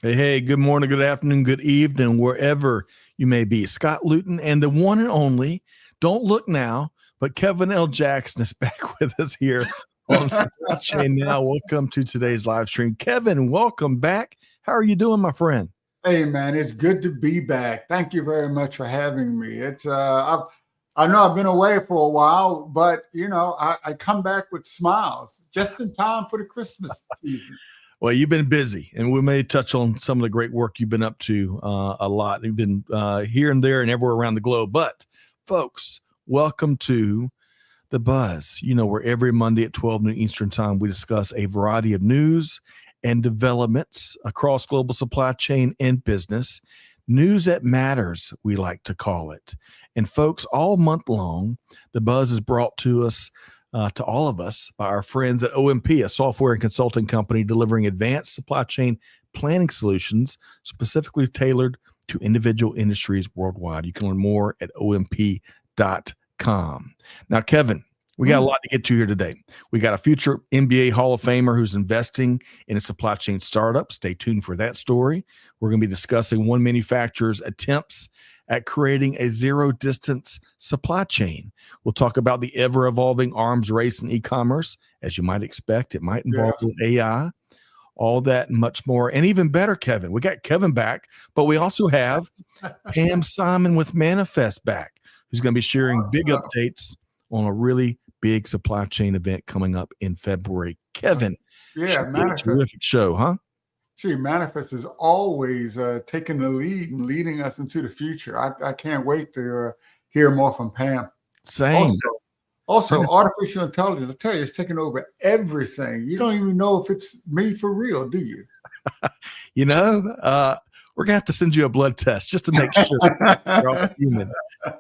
Hey, good morning, good afternoon, good evening, wherever you may be. Scott Luton and the one and only, don't look now, but Kevin L. Jackson is back with us here on Supply Chain Now. Welcome to today's live stream. Kevin, welcome back. How are you doing, my friend? Hey man, it's good to be back. Thank you very much for having me. I know I've been away for a while, but I come back with smiles just in time for the Christmas season. Well, you've been busy, and we may touch on some of the great work you've been up to a lot. You've been here and there and everywhere around the globe. But, folks, welcome to The Buzz, where every Monday at 12 noon Eastern Time, we discuss a variety of news and developments across global supply chain and business. News that matters, we like to call it. And, folks, all month long, The Buzz is brought to us to all of us by our friends at OMP, a software and consulting company delivering advanced supply chain planning solutions specifically tailored to individual industries worldwide. You can learn more at omp.com. Now, Kevin, we got a lot to get to here today. We got a future NBA Hall of Famer who's investing in a supply chain startup. Stay tuned for that story. We're going to be discussing one manufacturer's attempts at creating a zero-distance supply chain. We'll talk about the ever-evolving arms race in e-commerce. As you might expect, it might involve AI, all that and much more. And even better, Kevin, we got Kevin back, but we also have Pam Simon with Manifest back, who's going to be sharing big updates on a really big supply chain event coming up in February. Kevin, Manifest. Terrific show, huh? Gee, Manifest is always taking the lead and leading us into the future. I can't wait to hear more from Pam. Same. Also, artificial intelligence, I tell you, it's taking over everything. You don't even know if it's me for real, do you? We're going to have to send you a blood test just to make sure you're all human.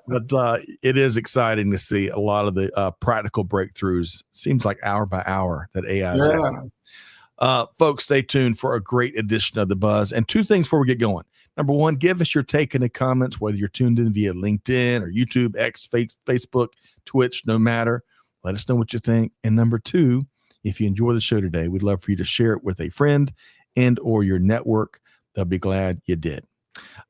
But it is exciting to see a lot of the practical breakthroughs. Seems like hour by hour that AI is happening. Folks, stay tuned for a great edition of The Buzz. And two things before we get going. Number one, give us your take in the comments, whether you're tuned in via LinkedIn or YouTube, X, Facebook, Twitch, no matter. Let us know what you think. And number two, if you enjoy the show today, we'd love for you to share it with a friend and or your network. They'll be glad you did.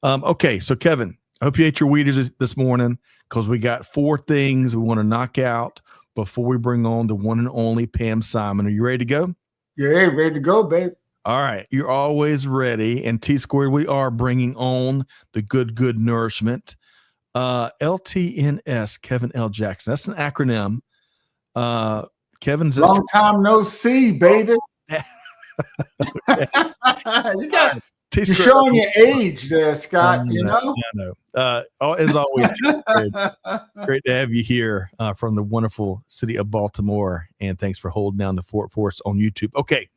Okay, so Kevin, I hope you ate your Wheaties this morning because we got 4 things we want to knock out before we bring on the one and only Pam Simon. Are you ready to go? Yeah, ready to go, babe. All right. You're always ready. And T-Squared, we are bringing on the good nourishment. LTNS, Kevin L. Jackson. That's an acronym. Kevin's long time no see, baby. You're showing your age there, Scott. I know. As always, great to have you here from the wonderful city of Baltimore. And thanks for holding down the fort for us on YouTube. Okay,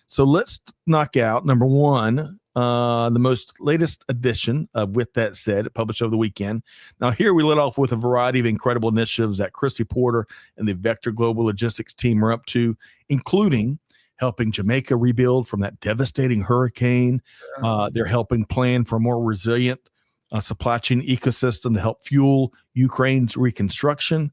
so let's knock out number one, the most latest edition of With That Said, published over the weekend. Now, here we let off with a variety of incredible initiatives that Christy Porter and the Vector Global Logistics team are up to, including helping Jamaica rebuild from that devastating hurricane. They're helping plan for a more resilient supply chain ecosystem to help fuel Ukraine's reconstruction.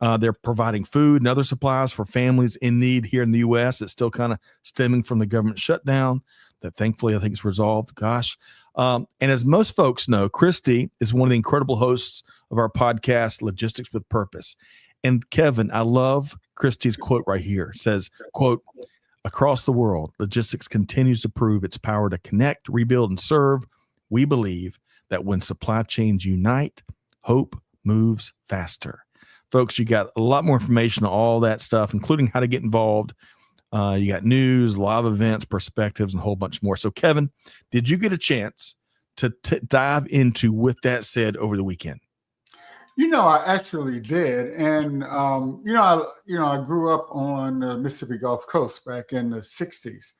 They're providing food and other supplies for families in need here in the U.S. It's still kind of stemming from the government shutdown that thankfully I think is resolved. Gosh. And as most folks know, Christy is one of the incredible hosts of our podcast, Logistics with Purpose. And Kevin, I love Christy's quote right here. It says, quote, "Across the world, logistics continues to prove its power to connect, rebuild, and serve. We believe that when supply chains unite, hope moves faster." Folks, you got a lot more information on all that stuff, including how to get involved. You got news, live events, perspectives, and a whole bunch more. So, Kevin, did you get a chance to dive into With That Said over the weekend? I actually did, and I grew up on the Mississippi Gulf Coast back in the '60s,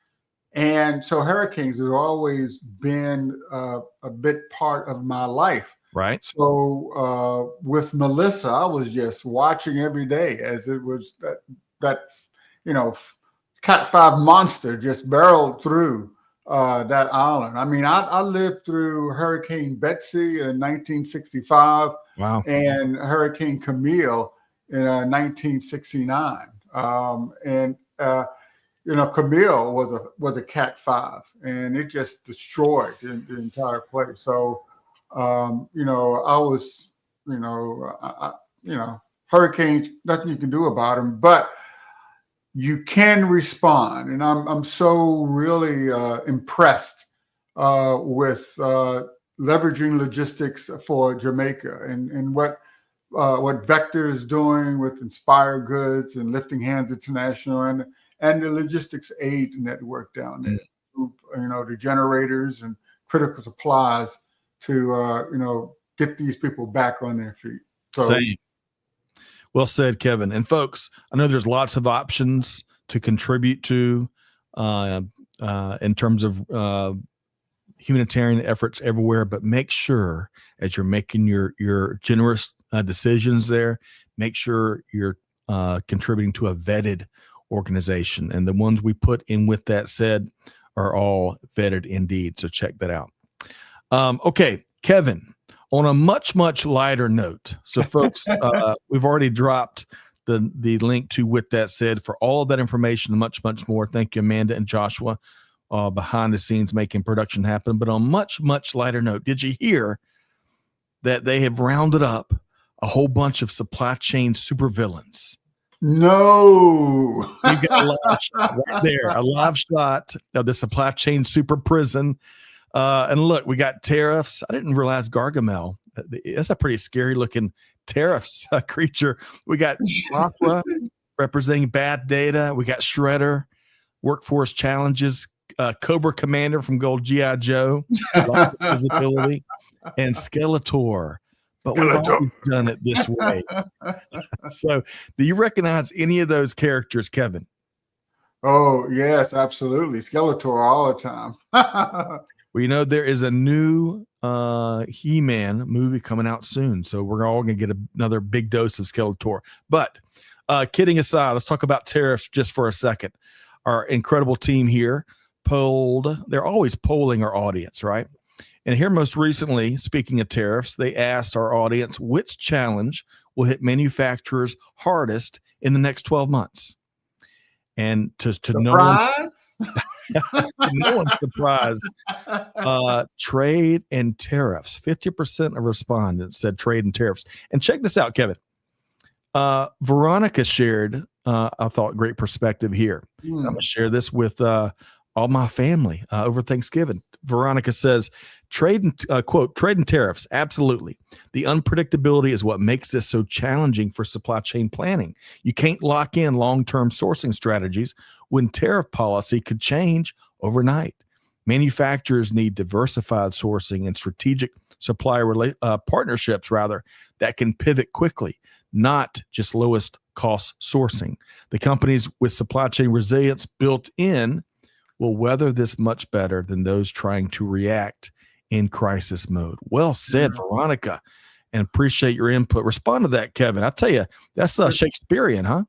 and so hurricanes have always been a big part of my life. Right. So with Melissa, I was just watching every day as it was that Cat 5 monster just barreled through that island. I mean, I lived through Hurricane Betsy in 1965. Wow. And Hurricane Camille in 1969. Camille was a Cat 5, and it just destroyed the entire place. So, I was, hurricanes, nothing you can do about them, but you can respond. And I'm so really impressed with leveraging logistics for Jamaica and what Vector is doing with Inspire Goods and Lifting Hands International and the logistics aid network down there. The generators and critical supplies to get these people back on their feet. So, Same. Well said, Kevin. And folks, I know there's lots of options to contribute to in terms of humanitarian efforts everywhere, but make sure as you're making your generous decisions there, make sure you're contributing to a vetted organization. And the ones we put in with that said are all vetted indeed. So check that out. Okay, Kevin, on a much, much lighter note. So folks, we've already dropped the link to With That Said for all of that information and much, much more. Thank you, Amanda and Joshua, behind the scenes making production happen. But on much, much lighter note, did you hear that they have rounded up a whole bunch of supply chain supervillains? No. You've got a live shot right there, a live shot of the supply chain super prison. And look, we got Tariffs. I didn't realize Gargamel. That's a pretty scary looking Tariffs creature. We got Afra representing bad data. We got Shredder, Workforce Challenges, Cobra Commander from Gold G.I. Joe, visibility, and Skeletor. But we've always done it this way. So do you recognize any of those characters, Kevin? Oh, yes, absolutely. Skeletor all the time. Well, there is a new He-Man movie coming out soon, so we're all going to get another big dose of Skeletor. But kidding aside, let's talk about Tariffs just for a second. Our incredible team here they're always polling our audience, right? And here most recently, speaking of tariffs, they asked our audience which challenge will hit manufacturers hardest in the next 12 months. And to no one's surprise, trade and tariffs. 50% of respondents said trade and tariffs. And check this out, Kevin. Veronica shared, I thought, great perspective here. I'm going to share this with all my family over Thanksgiving. Veronica says, quote, trade and tariffs. Absolutely. The unpredictability is what makes this so challenging for supply chain planning. You can't lock in long-term sourcing strategies when tariff policy could change overnight. Manufacturers need diversified sourcing and strategic supplier partnerships, that can pivot quickly, not just lowest cost sourcing. The companies with supply chain resilience built in will weather this much better than those trying to react in crisis mode. Well said, Veronica, and appreciate your input. Respond to that, Kevin. I tell you, that's Shakespearean, huh?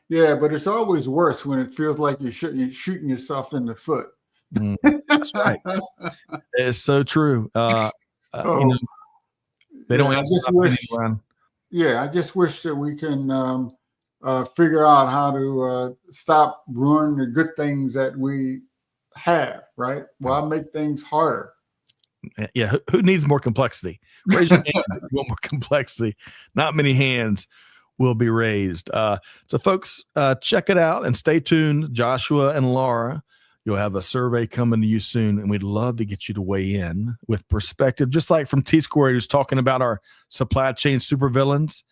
Yeah, but it's always worse when it feels like you're shooting yourself in the foot. That's right. It's so true. They don't ask anyone. Yeah, I just wish that we can figure out how to stop ruining the good things that we have, right? Why make things harder? Yeah, who needs more complexity? Raise your hand if you want more complexity. Not many hands will be raised. So folks, check it out and stay tuned. Joshua and Laura, you'll have a survey coming to you soon, and we'd love to get you to weigh in with perspective, just like from T-Squared, who's talking about our supply chain supervillains.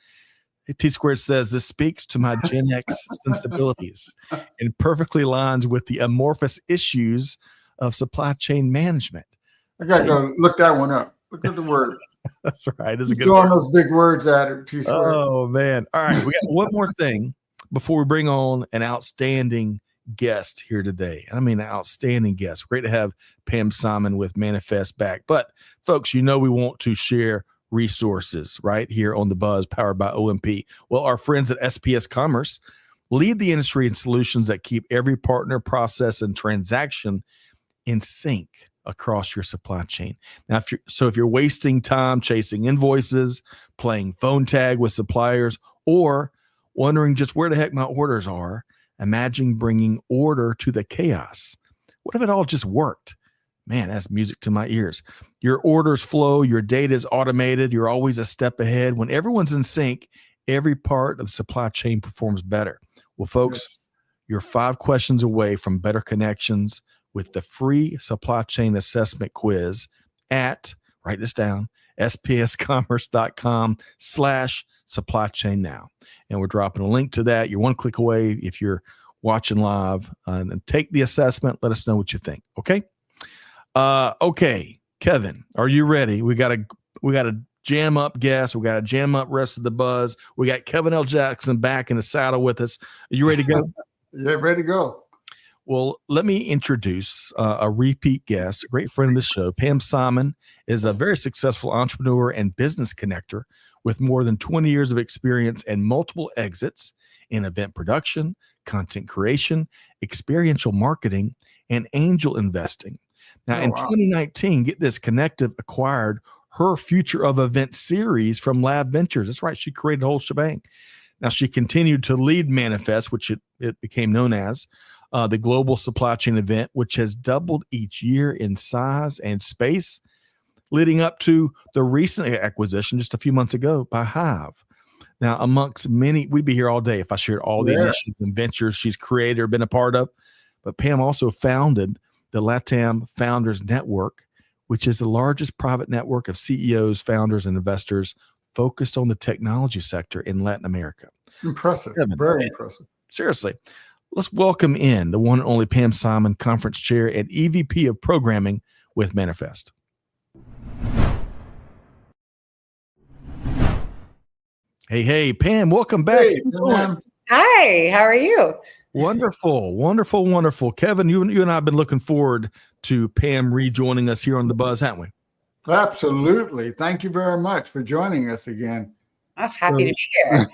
T-Squared says, this speaks to my Gen X sensibilities and perfectly aligns with the amorphous issues of supply chain management. I got to go look that one up. Look at the word. That's right. It's a good throwing those big words at it, T-Squared. Oh, man. All right. We got one more thing before we bring on an outstanding guest here today. I mean, an outstanding guest. Great to have Pam Simon with Manifest back. But, folks, we want to share resources right here on The Buzz, powered by OMP. Well, our friends at SPS Commerce lead the industry in solutions that keep every partner, process, and transaction in sync across your supply chain. Now, if you're wasting time chasing invoices, playing phone tag with suppliers, or wondering just where the heck my orders are, Imagine bringing order to the chaos. What if it all just worked? Man, that's music to my ears. Your orders flow, your data is automated, you're always a step ahead. When everyone's in sync, every part of the supply chain performs better. Well, folks, Yes. you're 5 questions away from better connections with the free supply chain assessment quiz at, write this down, spscommerce.com/supply chain now. And we're dropping a link to that. You're 1 click away if you're watching live, and take the assessment. Let us know what you think. Okay. Okay, Kevin, are you ready? We got to jam up guests. We got to jam up rest of the buzz. We got Kevin L. Jackson back in the saddle with us. Are you ready to go? Yeah, ready to go. Well, let me introduce a repeat guest, a great friend of the show. Pam Simon is a very successful entrepreneur and business connector with more than 20 years of experience and multiple exits in event production, content creation, experiential marketing, and angel investing. Now, in 2019, get this, Connective acquired her Future of Events series from Lab Ventures. That's right. She created a whole shebang. Now, she continued to lead Manifest, which it became known as the global supply chain event, which has doubled each year in size and space, leading up to the recent acquisition just a few months ago by Hive. Now, amongst many, we'd be here all day if I shared all the initiatives and ventures she's created or been a part of. But Pam also founded the LATAM Founders Network, which is the largest private network of CEOs, founders, and investors focused on the technology sector in Latin America. Impressive. Kevin, Very impressive. Seriously. Let's welcome in the one and only Pam Simon, Conference Chair and EVP of Programming with Manifest. Hey, Pam, welcome back. Hey, hi, how are you? Wonderful. Kevin, you and I have been looking forward to Pam rejoining us here on The Buzz, haven't we? Absolutely. Thank you very much for joining us again. Oh, happy to be here.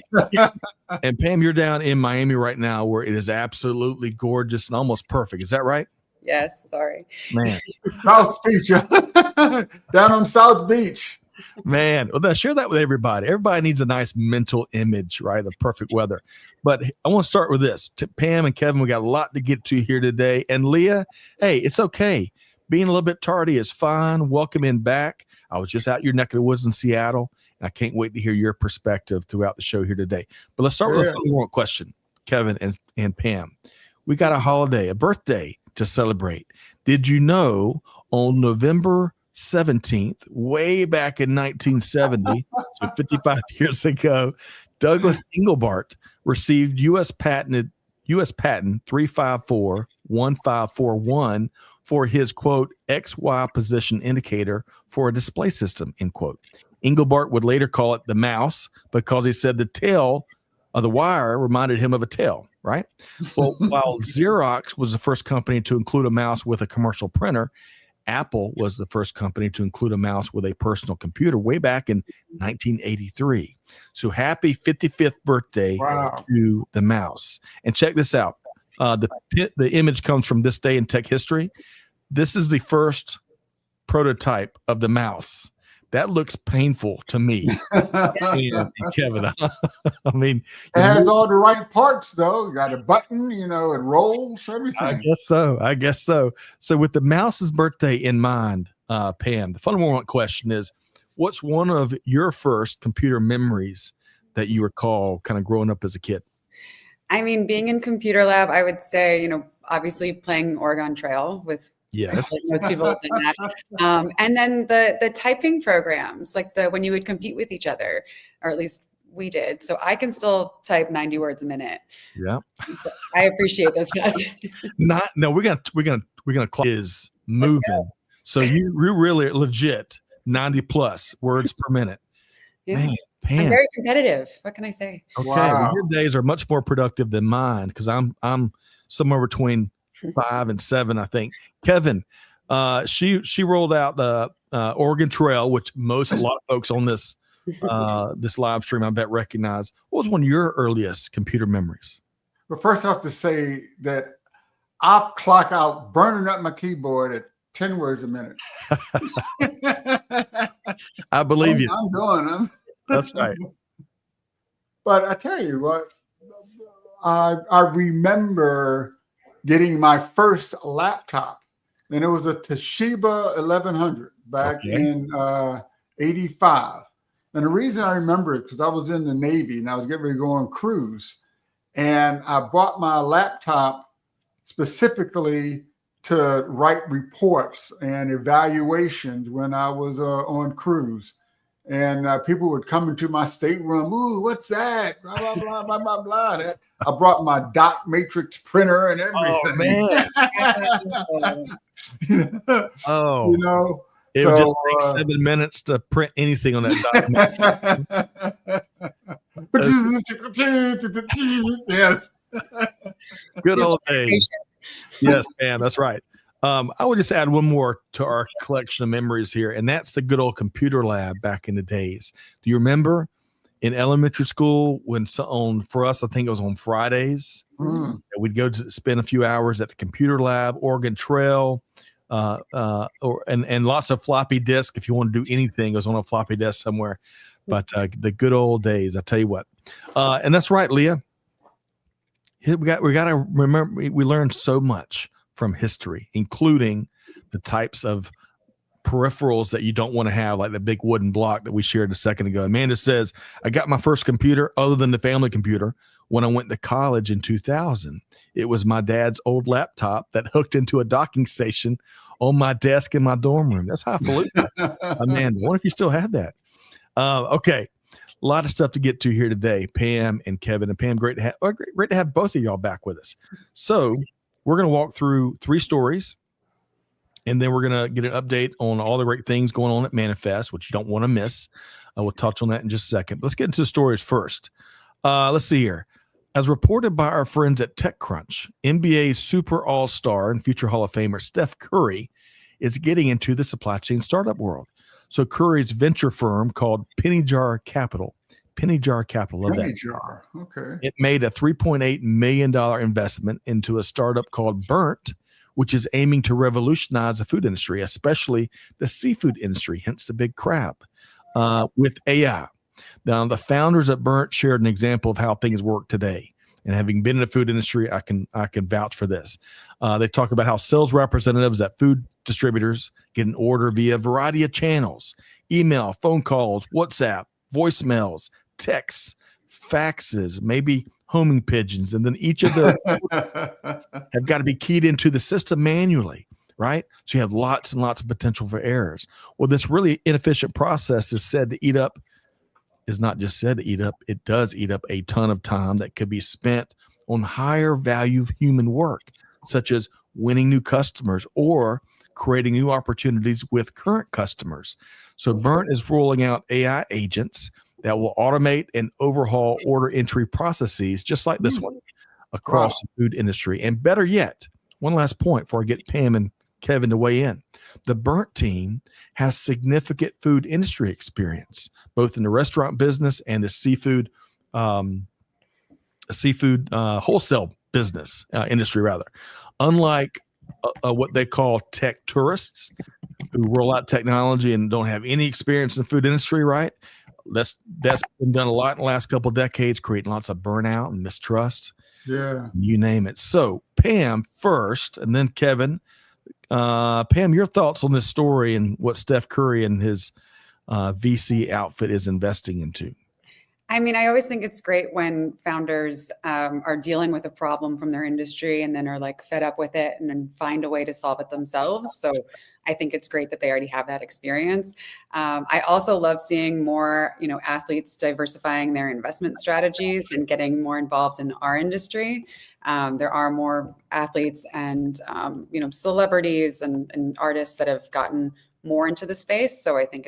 And Pam, you're down in Miami right now where it is absolutely gorgeous and almost perfect. Is that right? Yes, sorry. Man. South Beach. Down on South Beach. Man, well, then share that with everybody. Everybody needs a nice mental image, right, of perfect weather. But I want to start with this. Pam and Kevin, we got a lot to get to here today. And Leah, hey, it's okay. Being a little bit tardy is fine. Welcome in back. I was just out your neck of the woods in Seattle, and I can't wait to hear your perspective throughout the show here today. But let's start with a follow-up question, Kevin and Pam. We got a holiday, a birthday to celebrate. Did you know on November 17th, way back in 1970, so 55 years ago, Douglas Engelbart received U.S. patent 3541541 for his, quote, XY position indicator for a display system, end quote. Engelbart would later call it the mouse because he said the tail of the wire reminded him of a tail, right? Well, while Xerox was the first company to include a mouse with a commercial printer, Apple was the first company to include a mouse with a personal computer way back in 1983. So happy 55th birthday to the mouse. And check this out. The image comes from this day in tech history. This is the first prototype of the mouse. That looks painful to me. and Kevin, I mean, it has all the right parts, though. You got a button, it rolls, everything. I guess so. So with the mouse's birthday in mind, Pam, the fundamental question is, what's one of your first computer memories that you recall kind of growing up as a kid? I mean, being in computer lab, I would say, obviously playing Oregon Trail with yes, most people have done that. And then the typing programs, like when you would compete with each other, or at least we did. So I can still type 90 words a minute. Yeah, so I appreciate those guys. We're gonna clock is moving. So you're really legit 90 plus words per minute. Yeah. Man, Pam. I'm very competitive. What can I say? Okay, well, your days are much more productive than mine because I'm somewhere between 5 and 7, I think. Kevin, she rolled out the Oregon Trail, which a lot of folks on this live stream I bet recognize. What was one of your earliest computer memories? Well, first I have to say that I clock out burning up my keyboard at 10 words a minute. I believe you. I'm going. That's right. But I tell you what, I remember getting my first laptop, and it was a Toshiba 1100 back in 85. And the reason I remember it because I was in the Navy and I was getting ready to go on cruise, and I bought my laptop specifically to write reports and evaluations when I was on cruise. And people would come into my stateroom. Ooh, what's that? Blah, blah, blah, blah, blah, blah. I brought my dot matrix printer and everything. Oh, you know, it would just take 7 minutes to print anything on that document. Yes. Good old days. Yes, man, that's right. I would just add one more to our collection of memories here, and that's the good old computer lab back in the days. Do you remember in elementary school when for us, I think it was on Fridays, we'd go to spend a few hours at the computer lab, Oregon Trail, and lots of floppy disk. If you want to do anything, it was on a floppy disk somewhere. But the good old days, I tell you what. And that's right, Leah. We got to remember we learned so much from history, including the types of peripherals that you don't want to have, like the big wooden block that we shared a second ago. Amanda says, I got my first computer other than the family computer when I went to college in 2000. It was my dad's old laptop that hooked into a docking station on my desk in my dorm room. That's highfalutin. Amanda, I wonder if you still have that. Okay. A lot of stuff to get to here today, Pam and Kevin. And Pam, great to have both of y'all back with us. So we're going to walk through 3 stories, and then we're going to get an update on all the great things going on at Manifest, which you don't want to miss. We'll touch on that in just a second. But let's get into the stories first. Let's see here. As reported by our friends at TechCrunch, NBA super all-star and future Hall of Famer Steph Curry is getting into the supply chain startup world. So Curry's venture firm called Penny Jar Capital, love that. Penny Jar, okay. It made a $3.8 million investment into a startup called Burnt, which is aiming to revolutionize the food industry, especially the seafood industry, hence the big crab, with AI. Now, the founders at Burnt shared an example of how things work today. And having been in the food industry, I can vouch for this. They talk about how sales representatives at food distributors get an order via a variety of channels: email, phone calls, WhatsApp, voicemails, texts, faxes, maybe homing pigeons. And then each of them have got to be keyed into the system manually, right? So you have lots and lots of potential for errors. Well, this really inefficient process is not just said to eat up, it does eat up a ton of time that could be spent on higher value human work, such as winning new customers or creating new opportunities with current customers. So Burnt is rolling out AI agents that will automate and overhaul order entry processes, just like this one, across the food industry. And better yet, one last point before I get Pam and Kevin to weigh in. The Burnt team has significant food industry experience, both in the restaurant business and the seafood wholesale business industry, rather. Unlike what they call tech tourists who roll out technology and don't have any experience in the food industry, right? That's been done a lot in the last couple of decades, creating lots of burnout and mistrust. Yeah. You name it. So Pam first, and then Kevin. Pam, your thoughts on this story and what Steph Curry and his VC outfit is investing into? I mean, I always think it's great when founders are dealing with a problem from their industry and then are like fed up with it and then find a way to solve it themselves. So I think it's great that they already have that experience. I also love seeing more, athletes diversifying their investment strategies and getting more involved in our industry. There are more athletes and, celebrities and artists that have gotten more into the space. So I think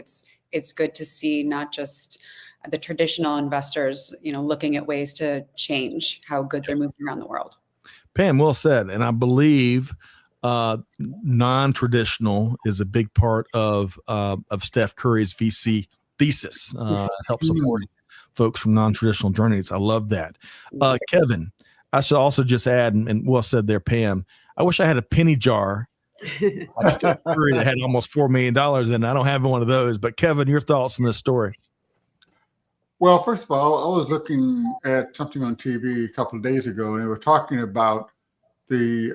it's good to see not just the traditional investors, looking at ways to change how goods are moving around the world. Pam, well said. And I believe non-traditional is a big part of Steph Curry's VC thesis. Help support folks from non-traditional journeys. I love that. Kevin, I should also just add, and well said there, Pam, I wish I had a penny jar like Steph Curry that had almost $4 million in it. I don't have one of those. But Kevin, your thoughts on this story? Well, first of all, I was looking at something on TV a couple of days ago, and they were talking about the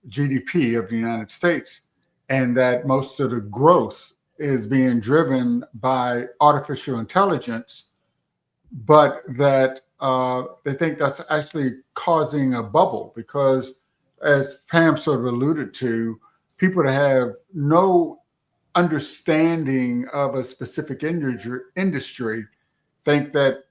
GDP of the United States, and that most of the growth is being driven by artificial intelligence, but that they think that's actually causing a bubble because, as Pam sort of alluded to, people that have no understanding of a specific industry think that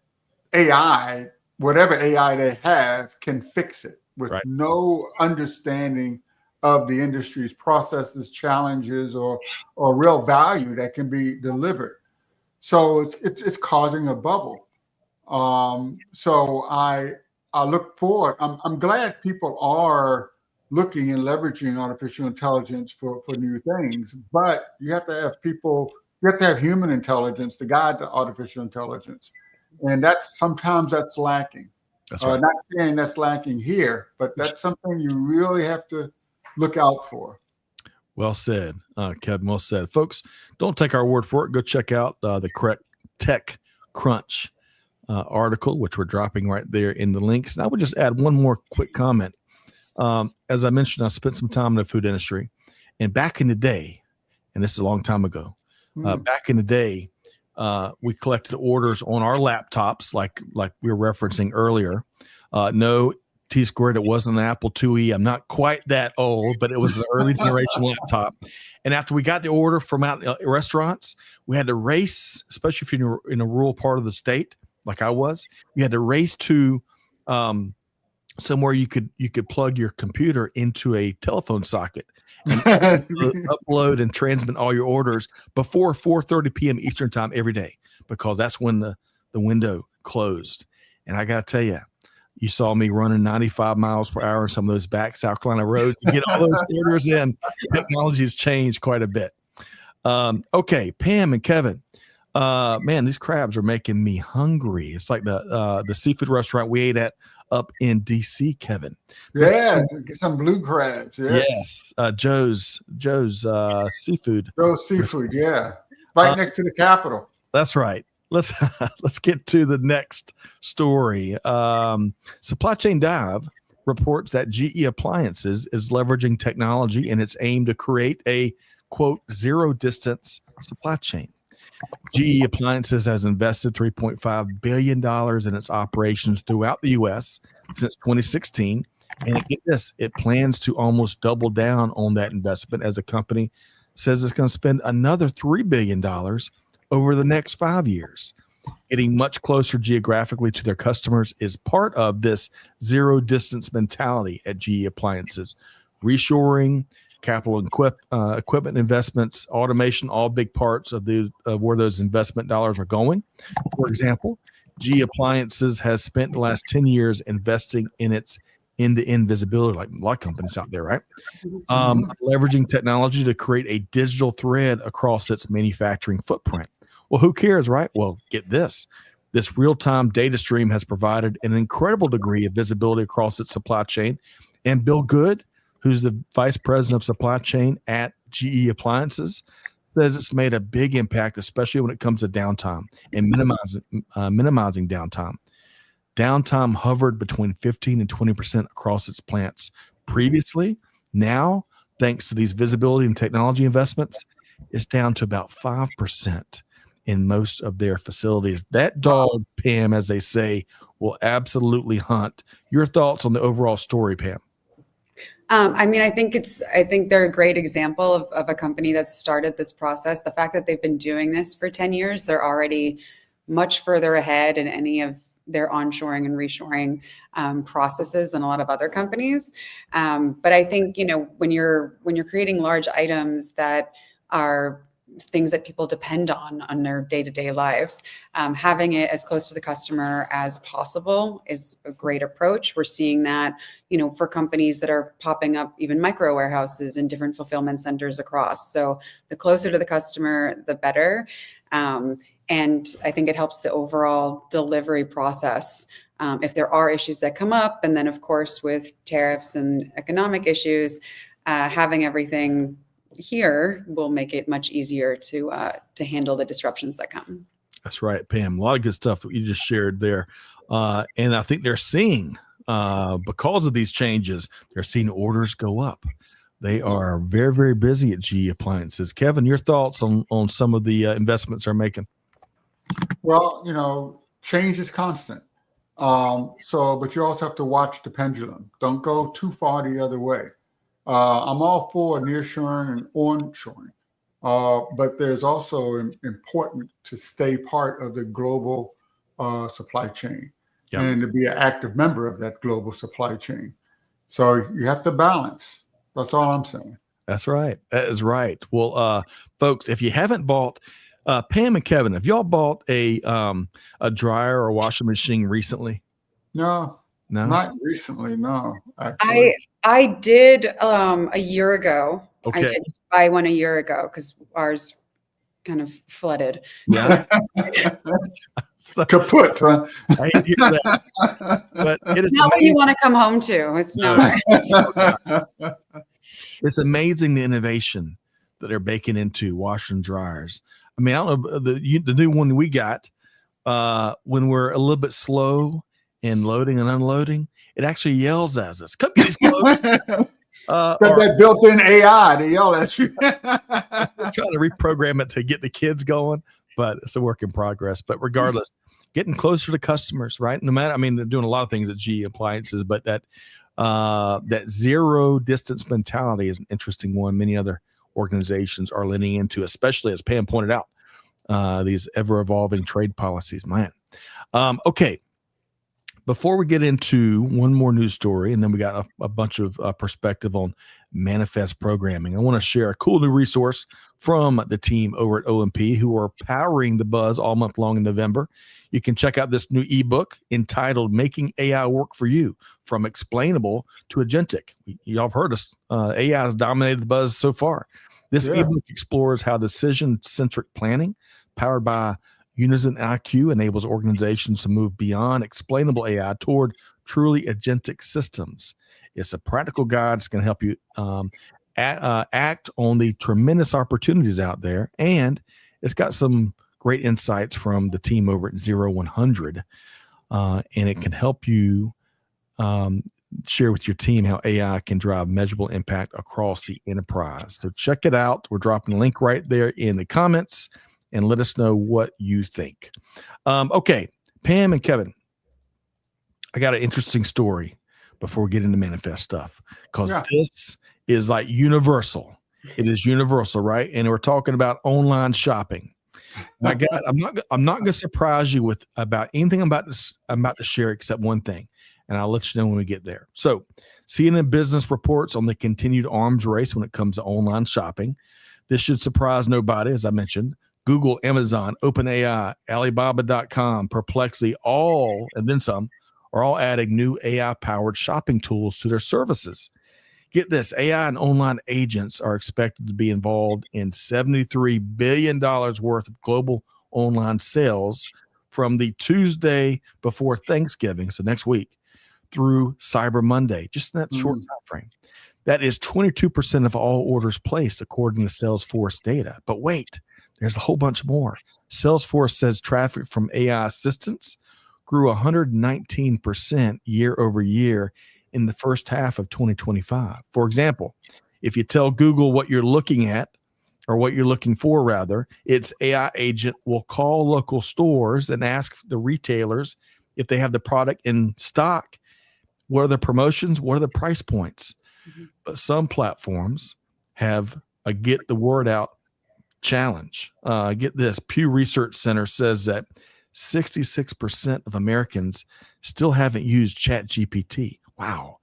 AI, whatever AI they have, can fix it with Right. no understanding of the industry's processes, challenges, or real value that can be delivered. So it's causing a bubble. So I look forward. I'm glad people are looking and leveraging artificial intelligence for new things, but you have to have people. You have to have human intelligence to guide the artificial intelligence, and sometimes that's lacking. That's right. Not saying that's lacking here, but that's something you really have to look out for. Well said, Kevin. Well said, folks. Don't take our word for it. Go check out the correct Tech Crunch article, which we're dropping right there in the links. And I would just add one more quick comment. As I mentioned, I spent some time in the food industry, and back in the day, and this is a long time ago, back in the day, we collected orders on our laptops, like we were referencing earlier. No T-squared, it wasn't an Apple IIe. I'm not quite that old, but it was an early generation laptop. And after we got the order from out restaurants, we had to race, especially if you're in a rural part of the state, like I was. You had to race to somewhere you could plug your computer into a telephone socket and upload and transmit all your orders before 4:30 p.m. Eastern time every day, because that's when the window closed. And I got to tell you, you saw me running 95 miles per hour on some of those back South Carolina roads to get all those orders in. Technology has changed quite a bit. Okay, Pam and Kevin, man, these crabs are making me hungry. It's like the seafood restaurant we ate at up in DC, Kevin. Yeah, get some blue crabs. Yes, Joe's seafood. Joe's Seafood, yeah, right next to the Capitol. That's right. Let's get to the next story. Supply Chain Dive reports that GE Appliances is leveraging technology in its aim to create a quote zero distance supply chain. GE Appliances has invested $3.5 billion in its operations throughout the U.S. since 2016. And get this, it plans to almost double down on that investment, as the company says it's going to spend another $3 billion over the next 5 years. Getting much closer geographically to their customers is part of this zero distance mentality at GE Appliances. Reshoring, capital equipment investments, automation, all big parts of where those investment dollars are going. For example, GE Appliances has spent the last 10 years investing in its end-to-end visibility, like a lot of companies out there, right? Leveraging technology to create a digital thread across its manufacturing footprint. Well, who cares, right? Well, get this. This real-time data stream has provided an incredible degree of visibility across its supply chain. And Bill Good, who's the vice president of supply chain at GE Appliances, says it's made a big impact, especially when it comes to downtime and minimizing downtime. Downtime hovered between 15 and 20% across its plants previously. Now, thanks to these visibility and technology investments, it's down to about 5% in most of their facilities. That dog, Pam, as they say, will absolutely hunt. Your thoughts on the overall story, Pam? I mean, I think they're a great example of a company that started this process. The fact that they've been doing this for 10 years, they're already much further ahead in any of their onshoring and reshoring processes than a lot of other companies. But I think, when you're creating large items that are things that people depend on their day-to-day lives, having it as close to the customer as possible is a great approach. We're seeing that, for companies that are popping up, even micro warehouses and different fulfillment centers across. So the closer to the customer, the better. And I think it helps the overall delivery process. If there are issues that come up, and then of course with tariffs and economic issues, having everything here will make it much easier to handle the disruptions that come. That's right, Pam. A lot of good stuff that you just shared there. And I think they're seeing, because of these changes, they're seeing orders go up. They are very, very busy at GE Appliances. Kevin, your thoughts on some of the investments they're making? Well, change is constant. But you also have to watch the pendulum. Don't go too far the other way. I'm all for nearshoring and onshoring, but there's also important to stay part of the global supply chain and to be an active member of that global supply chain. So you have to balance. That's all I'm saying. That's right. That is right. Well, folks, if you haven't bought, Pam and Kevin, have y'all bought a dryer or washing machine recently? No, not recently. No, actually. I did a year ago. Okay. I did buy one a year ago because ours kind of flooded. Yeah. So, kaput, huh? I hear that. But it is not what you want to come home to. It's not. It's amazing the innovation that they're baking into washers and dryers. I mean, I don't know, the new one we got, when we're a little bit slow in loading and unloading, it actually yells at us. Come get these clothes. That built-in AI to yell at you. I'm still trying to reprogram it to get the kids going, but it's a work in progress. But regardless, getting closer to customers, right? No matter, I mean, they're doing a lot of things at GE Appliances, but that zero distance mentality is an interesting one. Many other organizations are leaning into, especially as Pam pointed out, these ever evolving trade policies. Man, okay. Before we get into one more news story, and then we got a bunch of perspective on manifest programming, I want to share a cool new resource from the team over at OMP who are powering the buzz all month long in November. You can check out this new ebook entitled Making AI Work for You, From Explainable to Agentic. Y'all have heard us. AI has dominated the buzz so far. This ebook explores how decision-centric planning powered by Unison IQ enables organizations to move beyond explainable AI toward truly agentic systems. It's a practical guide that's going to help you act on the tremendous opportunities out there. And it's got some great insights from the team over at 0100. And it can help you share with your team how AI can drive measurable impact across the enterprise. So check it out. We're dropping a link right there in the comments. And let us know what you think. Okay, Pam and Kevin, I got an interesting story before we get into manifest stuff, because this is like universal. It is universal, right? And we're talking about online shopping. My God, I'm not going to surprise you with about anything I'm about to share except one thing, and I'll let you know when we get there. So, CNN Business reports on the continued arms race when it comes to online shopping. This should surprise nobody, as I mentioned. Google, Amazon, OpenAI, Alibaba.com, Perplexity, all, and then some, are all adding new AI-powered shopping tools to their services. Get this, AI and online agents are expected to be involved in $73 billion worth of global online sales from the Tuesday before Thanksgiving, so next week, through Cyber Monday, just in that short time frame. That is 22% of all orders placed, according to Salesforce data. But wait, there's a whole bunch more. Salesforce says traffic from AI assistants grew 119% year over year in the first half of 2025. For example, if you tell Google what you're looking at, or what you're looking for rather, its AI agent will call local stores and ask the retailers if they have the product in stock. What are the promotions? What are the price points? But some platforms have a get the word out challenge. Get this, Pew Research Center says that 66% of Americans still haven't used ChatGPT. Wow.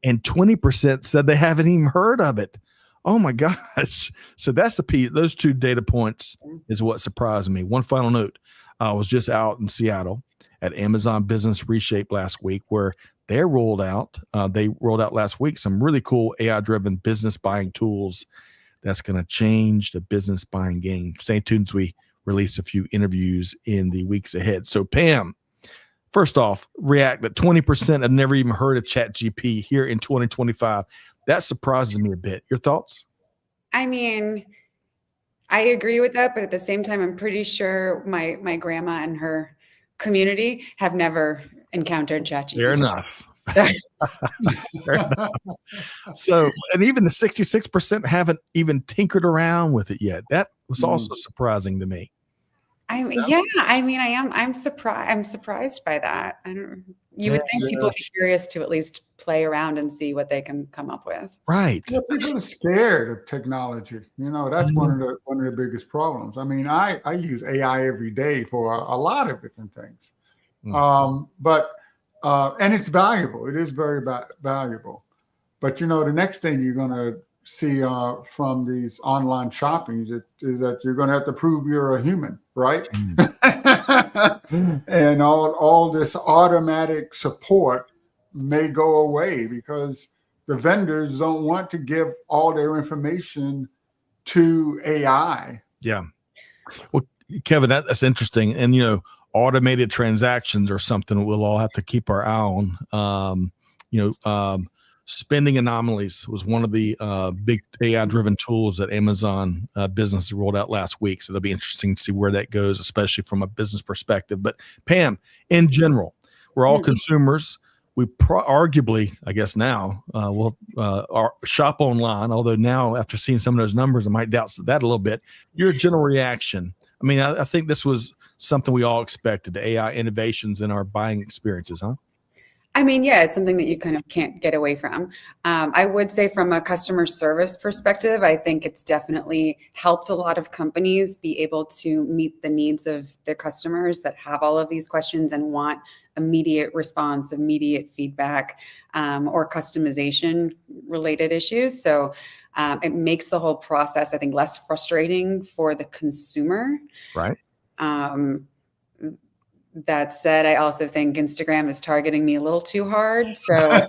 And 20% said they haven't even heard of it. Oh my gosh. So that's the piece. Those two data points is what surprised me. One final note. I was just out in Seattle at Amazon Business Reshape last week, where they rolled out last week some really cool AI-driven business buying tools that's going to change the business buying game. Stay tuned as we release a few interviews in the weeks ahead. So, Pam, first off, react that 20% have never even heard of ChatGPT here in 2025. That surprises me a bit. Your thoughts? I mean, I agree with that, but at the same time, I'm pretty sure my grandma and her community have never encountered Fair ChatGPT. enough. So, Fair enough. So, and even the 66% haven't even tinkered around with it yet. That was also surprising to me. yeah, I mean, I'm surprised by that. You would think people would be curious to at least play around and see what they can come up with. Right. Yeah, people are scared of technology. That's one of the biggest problems. I mean, I use AI every day for a lot of different things. But and it's valuable. It is very valuable. But the next thing you're going to see from these online shoppings is that you're going to have to prove you're a human, right? And all this automatic support may go away because the vendors don't want to give all their information to AI. Yeah. Well, Kevin, that's interesting. And, automated transactions are something we'll all have to keep our eye on. Spending anomalies was one of the big AI-driven tools that Amazon business rolled out last week. So it'll be interesting to see where that goes, especially from a business perspective. But Pam, in general, we're all consumers. We arguably, I guess now, will shop online. Although now, after seeing some of those numbers, I might doubt that a little bit. Your general reaction? I mean, I think this was something we all expected, the AI innovations in our buying experiences, huh? I mean, yeah, it's something that you kind of can't get away from. I would say from a customer service perspective, I think it's definitely helped a lot of companies be able to meet the needs of their customers that have all of these questions and want immediate response, immediate feedback, or customization related issues. So it makes the whole process, I think, less frustrating for the consumer. Right. That said, I also think Instagram is targeting me a little too hard. So,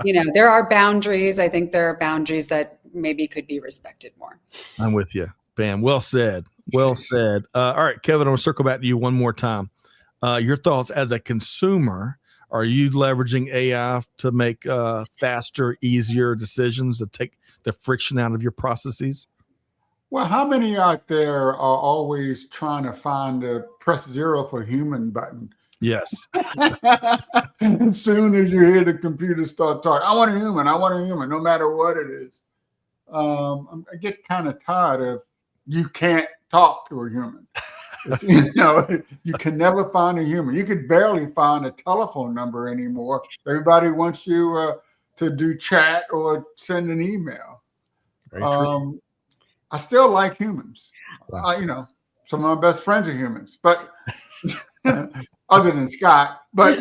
there are boundaries. I think there are boundaries that maybe could be respected more. I'm with you, Pam. Well said. Well said. All right, Kevin, I'll circle back to you one more time. Your thoughts as a consumer. Are you leveraging AI to make faster, easier decisions to take the friction out of your processes? Well, how many out there are always trying to find the press 0 for human button? Yes. As soon as you hear the computer start talking, I want a human, no matter what it is. I get kind of tired of you can't talk to a human. You can never find a human. You could barely find a telephone number anymore. Everybody wants you to do chat or send an email. Very true. I still like humans. Some of my best friends are humans, but other than Scott, but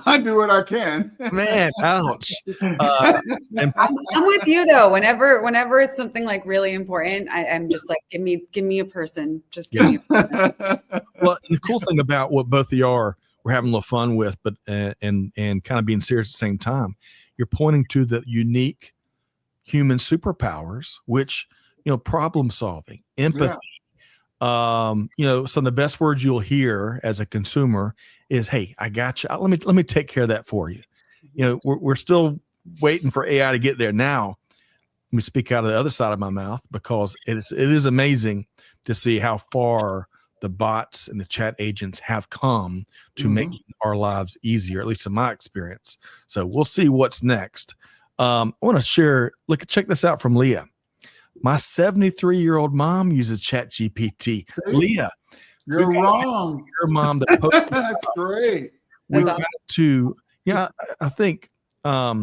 I do what I can. Man, ouch. I'm with you though. Whenever it's something like really important, I'm just like, give me a person. Just give me a person. Well, the cool thing about what both of you are, we're having a little fun with, but and kind of being serious at the same time, you're pointing to the unique human superpowers, which problem solving, empathy. Yeah. Some of the best words you'll hear as a consumer is, "Hey, I got you. Let me take care of that for you." We're still waiting for AI to get there. Now, let me speak out of the other side of my mouth because it is amazing to see how far the bots and the chat agents have come to make our lives easier, at least in my experience. So we'll see what's next. I want to share. Check this out from Leah. My 73-year-old mom uses ChatGPT. Leah, you're wrong. Your mom that posted that's great. We've got to, I think, I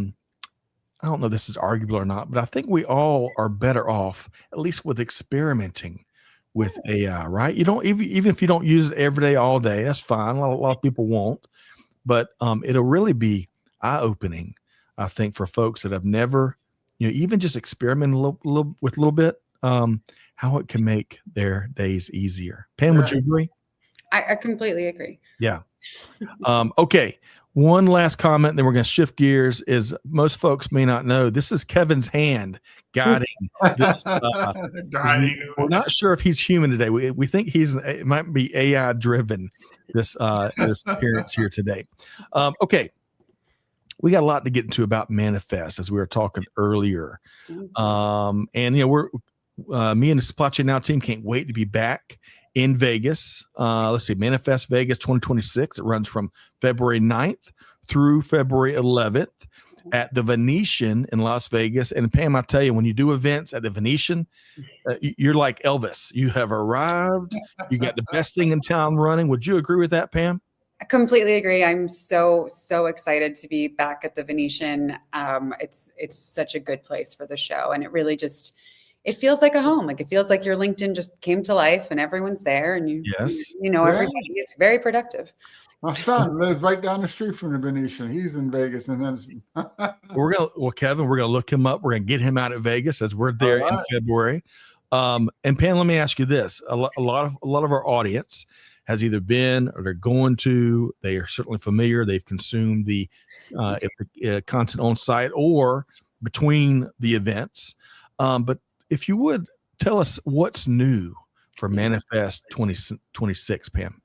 don't know if this is arguable or not, but I think we all are better off, at least with experimenting with AI, right? You don't even if you don't use it every day, all day, that's fine. A lot of people won't, but it'll really be eye-opening, I think, for folks that have never, even just experiment a little bit, how it can make their days easier. Pam, would you agree? I completely agree. Yeah. Okay. One last comment, then we're going to shift gears. Is most folks may not know this is Kevin's hand guiding this. We're not sure if he's human today. We think it might be AI driven. This appearance here today. Okay. We got a lot to get into about manifest, as we were talking earlier. And me and the Supply Chain Now team can't wait to be back in Vegas. Let's see, Manifest Vegas 2026. It runs from February 9th through February 11th at the Venetian in Las Vegas. And Pam, I tell you, when you do events at the Venetian, you're like Elvis. You have arrived. You got the best thing in town running. Would you agree with that, Pam? I completely agree. I'm so excited to be back at the Venetian. It's such a good place for the show, and it really just it feels like a home. Like it feels like your LinkedIn just came to life, and everyone's there, and you know everybody. It's very productive. My son lives right down the street from the Venetian. He's in Vegas, and then Kevin, we're gonna look him up. We're gonna get him out at Vegas as we're there in February. And Pam, let me ask you this: a lot of our audience has either been or they're going to. They are certainly familiar. They've consumed the content on site or between the events. But if you would tell us what's new for Manifest 2026, Pam.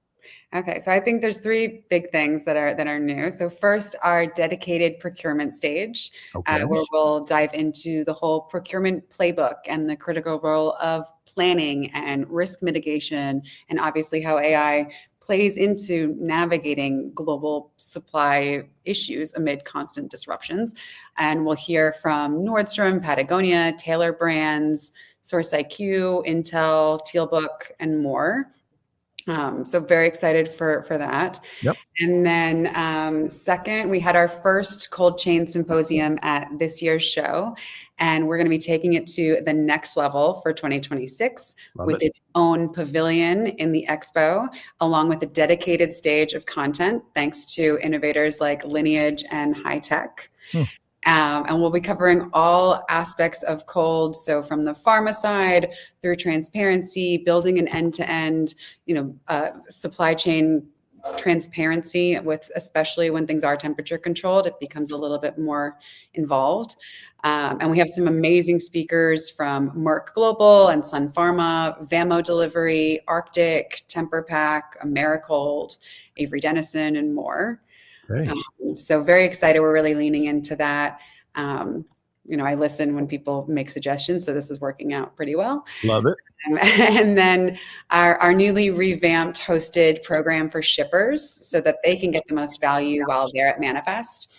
Okay, so I think there's three big things that are new. So first, our dedicated procurement stage, where we'll dive into the whole procurement playbook and the critical role of planning and risk mitigation, and obviously how AI plays into navigating global supply issues amid constant disruptions. And we'll hear from Nordstrom, Patagonia, Taylor Brands, SourceIQ, Intel, Tealbook, and more. So very excited for that. Yep. And then second, we had our first cold chain symposium at this year's show, and we're going to be taking it to the next level for 2026 with its own pavilion in the expo, along with a dedicated stage of content, thanks to innovators like Lineage and High Tech. And we'll be covering all aspects of cold. So from the pharma side through transparency, building an end-to-end, supply chain transparency with, especially when things are temperature controlled, it becomes a little bit more involved. And we have some amazing speakers from Merck Global and Sun Pharma, Vamo Delivery, Arctic, Temperpack, Americold, Avery Dennison, and more. So very excited. We're really leaning into that. I listen when people make suggestions, so this is working out pretty well. Love it. And then our newly revamped hosted program for shippers so that they can get the most value while they're at Manifest.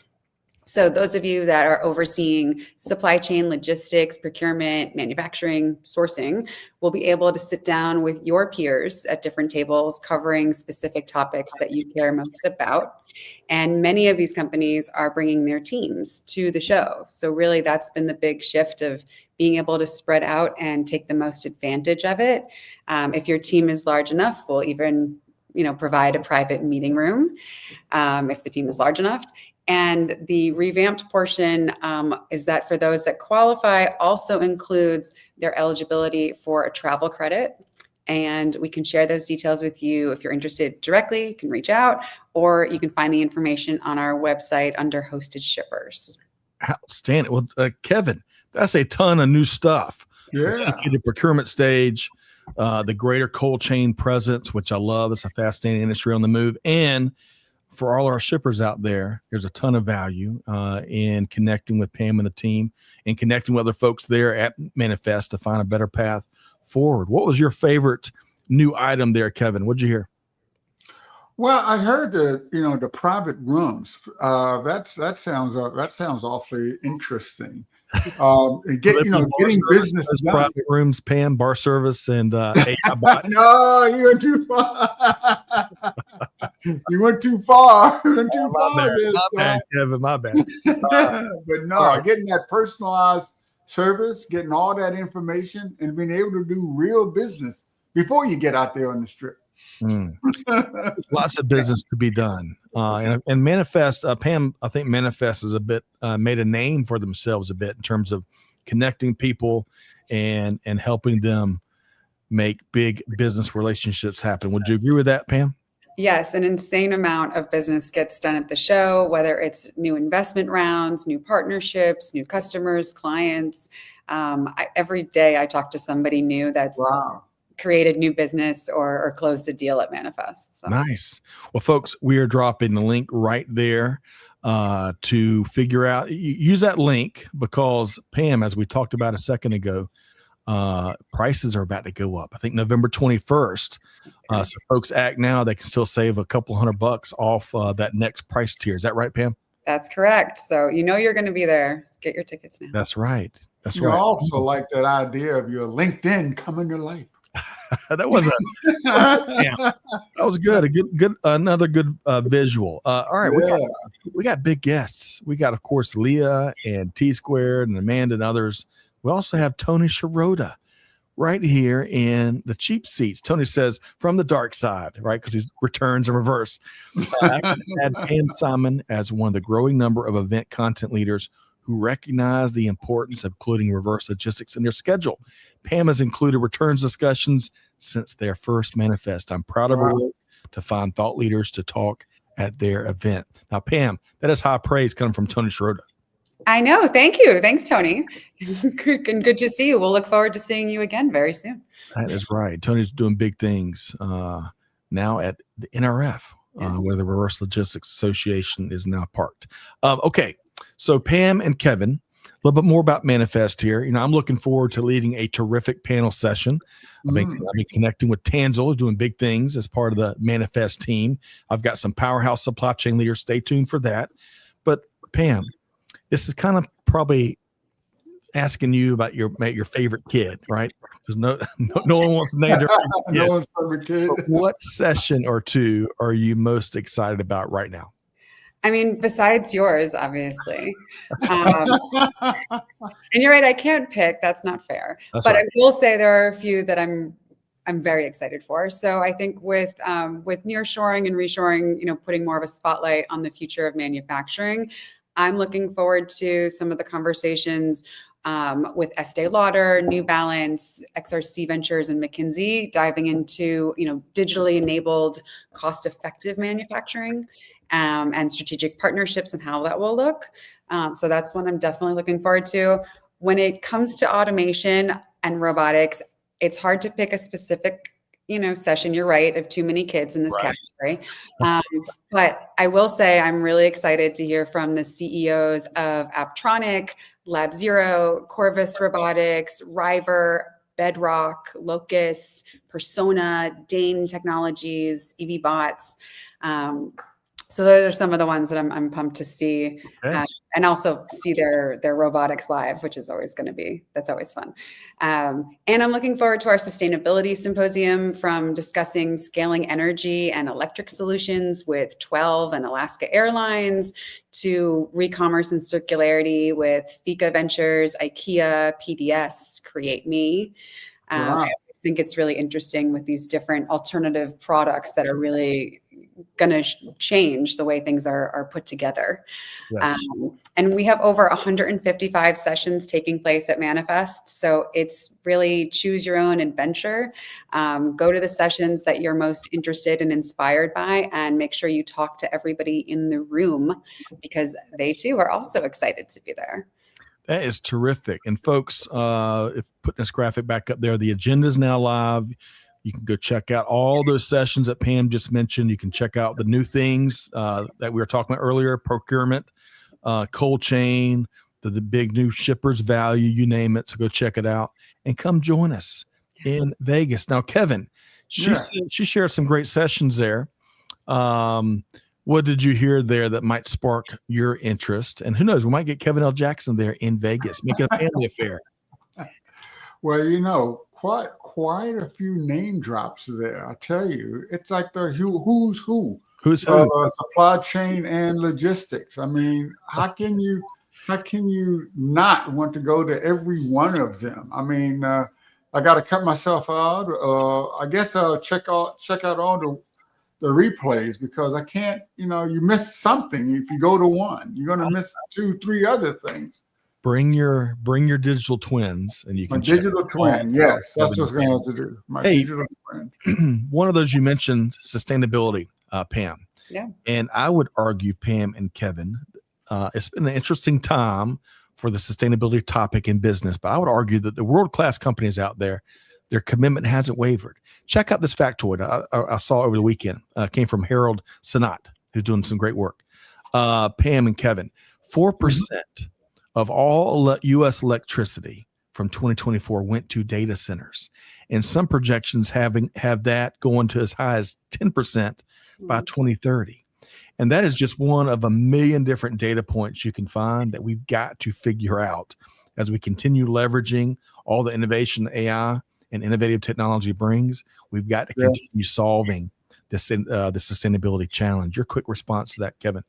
So those of you that are overseeing supply chain, logistics, procurement, manufacturing, sourcing, will be able to sit down with your peers at different tables covering specific topics that you care most about. And many of these companies are bringing their teams to the show. So really that's been the big shift of being able to spread out and take the most advantage of it. If your team is large enough, we'll even provide a private meeting room if the team is large enough. And the revamped portion is that for those that qualify also includes their eligibility for a travel credit. And we can share those details with you. If you're interested directly, you can reach out, or you can find the information on our website under hosted shippers. Outstanding. Well, Kevin, that's a ton of new stuff. Yeah. Dedicated procurement stage, the greater cold chain presence, which I love. It's a fascinating industry on the move. And for all our shippers out there, there's a ton of value in connecting with Pam and the team and connecting with other folks there at Manifest to find a better path forward. What was your favorite new item there, Kevin? What'd you hear? Well, I heard the private rooms. That sounds awfully interesting. Getting business done. Private rooms, Pam, bar service, and AI bot. No, you went too far. You went too far. You went too far. My bad, Kevin. My bad. But no, getting that personalized service, getting all that information, and being able to do real business before you get out there on the strip. Lots of business to be done. And Manifest, Pam, I think Manifest is a bit made a name for themselves a bit in terms of connecting people and helping them make big business relationships happen. Would you agree with that, Pam? Yes, an insane amount of business gets done at the show, whether it's new investment rounds, new partnerships, new customers, clients. Every day I talk to somebody new that's created new business or closed a deal at Manifest. So. Nice. Well, folks, we are dropping the link right there to figure out. Use that link because Pam, as we talked about a second ago, prices are about to go up. I think November 21st. So folks act now, they can still save a couple $100 off that next price tier. Is that right, Pam? That's correct. So you're going to be there. Get your tickets now. That's right. That's You right. also like that idea of your LinkedIn coming to life. That was that was good. A good another good visual. All right, we got big guests. We got, of course, Leah and T Squared and Amanda and others. We also have Tony Sharota right here in the cheap seats. Tony says from the dark side, right? Because he returns in reverse. I can add Pam Simon as one of the growing number of event content leaders who recognize the importance of including reverse logistics in their schedule. Pam has included returns discussions since their first manifest. I'm proud of her work to find thought leaders to talk at their event. Now, Pam, that is high praise coming from Tony Sharota. I know. Thank you. Thanks, Tony. Good to see you. We'll look forward to seeing you again very soon. That is right. Tony's doing big things now at the NRF, where the Reverse Logistics Association is now parked. Okay. So Pam and Kevin, a little bit more about Manifest here. I'm looking forward to leading a terrific panel session. I've been connecting with Tanzel, who's doing big things as part of the Manifest team. I've got some powerhouse supply chain leaders. Stay tuned for that. But Pam, this is kind of probably asking you about your favorite kid, right? Because no one wants to name their favorite kid. No one's favorite kid. But what session or two are you most excited about right now? I mean, besides yours, obviously. And you're right, I can't pick. That's not fair. But right. I will say there are a few that I'm very excited for. So I think with nearshoring and reshoring, putting more of a spotlight on the future of manufacturing, I'm looking forward to some of the conversations with Estee Lauder, New Balance, XRC Ventures, and McKinsey, diving into digitally enabled, cost-effective manufacturing. And strategic partnerships and how that will look. So that's one I'm definitely looking forward to. When it comes to automation and robotics, it's hard to pick a specific, session. You're right, of too many kids in this category. But I will say I'm really excited to hear from the CEOs of Apptronic, LabZero, Corvus Robotics, River, Bedrock, Locus, Persona, Dane Technologies, EV Bots. So those are some of the ones that I'm pumped to see, and also see their robotics live, which is always that's always fun. And I'm looking forward to our sustainability symposium, from discussing scaling energy and electric solutions with 12 and Alaska Airlines, to re-commerce and circularity with Fika Ventures, IKEA, PDS, Create Me. I think it's really interesting with these different alternative products that are really going to change the way things are put together. Yes. And we have over 155 sessions taking place at Manifest. So it's really choose your own adventure. Go to the sessions that you're most interested and inspired by, and make sure you talk to everybody in the room, because they too are also excited to be there. That is terrific. And folks, if putting this graphic back up there, the agenda is now live. You can go check out all those sessions that Pam just mentioned. You can check out the new things that we were talking about earlier: procurement, cold chain, the big new shippers value, you name it. So go check it out and come join us in Vegas. Now, Kevin, she shared some great sessions there. What did you hear there that might spark your interest? And who knows, we might get Kevin L. Jackson there in Vegas, make it a family affair. Well, quite a few name drops there. I tell you, it's like the who's who. Who's who? Supply chain and logistics. I mean, how can you not want to go to every one of them? I mean, I got to cut myself out. I guess I'll check out all the replays, because I can't, you miss something. If you go to one, you're going to miss 2-3 other things. Bring your digital twins, and you can digital twin. Yes, that's what I'm going to have to do. My digital twin. One of those you mentioned, sustainability, Pam. Yeah. And I would argue, Pam and Kevin, it's been an interesting time for the sustainability topic in business, but I would argue that the world-class companies out there, their commitment hasn't wavered. Check out this factoid I saw over the weekend. Came from Harold Sinat, who's doing some great work. Pam and Kevin, 4% of all U.S. electricity from 2024 went to data centers, and some projections have that going to as high as 10% by 2030. And that is just one of a million different data points you can find that we've got to figure out as we continue leveraging all the innovation AI and innovative technology brings. We've got to continue solving this the sustainability challenge. Your quick response to that, Kevin?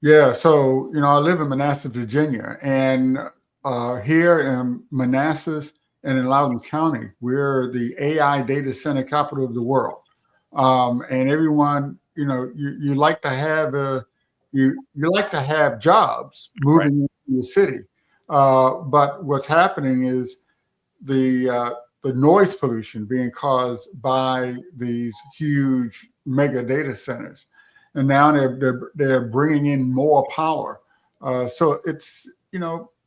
Yeah, so I live in Manassas, Virginia, and here in Manassas and in Loudoun County, we're the AI data center capital of the world. And everyone, you like to have you like to have jobs moving into the city, but what's happening is the noise pollution being caused by these huge mega data centers, and now they're bringing in more power. So it's